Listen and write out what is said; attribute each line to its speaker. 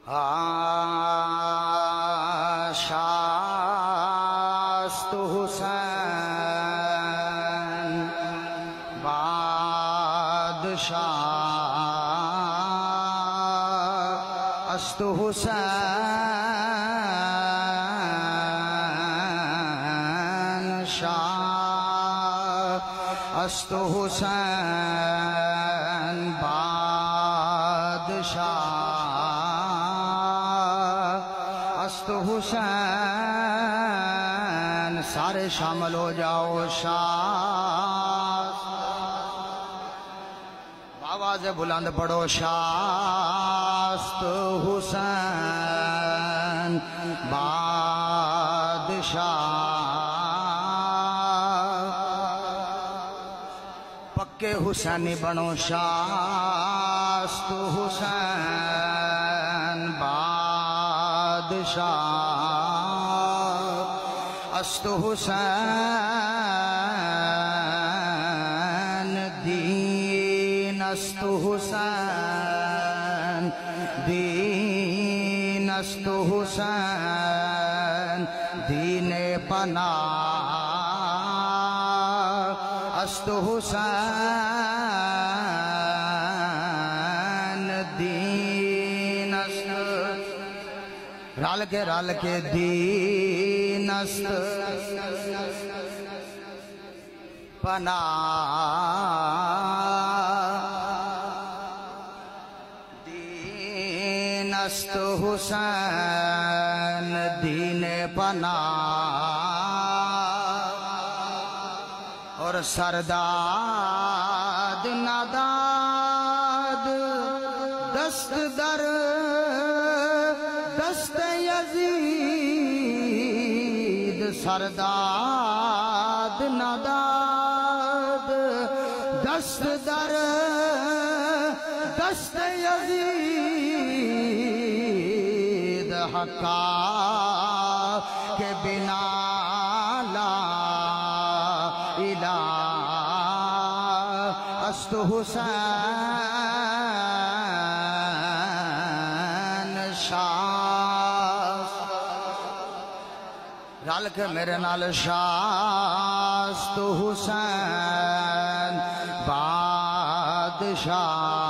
Speaker 1: शास्तु हुसैन बादशाह अस्तु हुसैन शाह अस्तु हुसैन बादशाह अस्तु हुसैन। सारे शामिल हो जाओ। शाह आवाज़ बुलंद पढ़ो। शास्तु हुसैन बादशाह पक्के हुसैनी बनो। शास्तु हुसैन बादशाह अस्तु हुसैन दीन अस्तु हुसैन दीन अस्तु हुसैन दीने पनाह अस्तु हुसैन दीन अस्तु रल के दीन अस्तु पनाह दीन अस्तु हुसैन दीने पनाह और सरदाद नादाद दस्त दर दस्त यजीद सरदाद नादाद दस्त दर दस्त यजीद हक्का के बिना ला इलाह अस्तु हुसैन शाह रल के मेरे नाल। शास्तु हुसैन बादशाह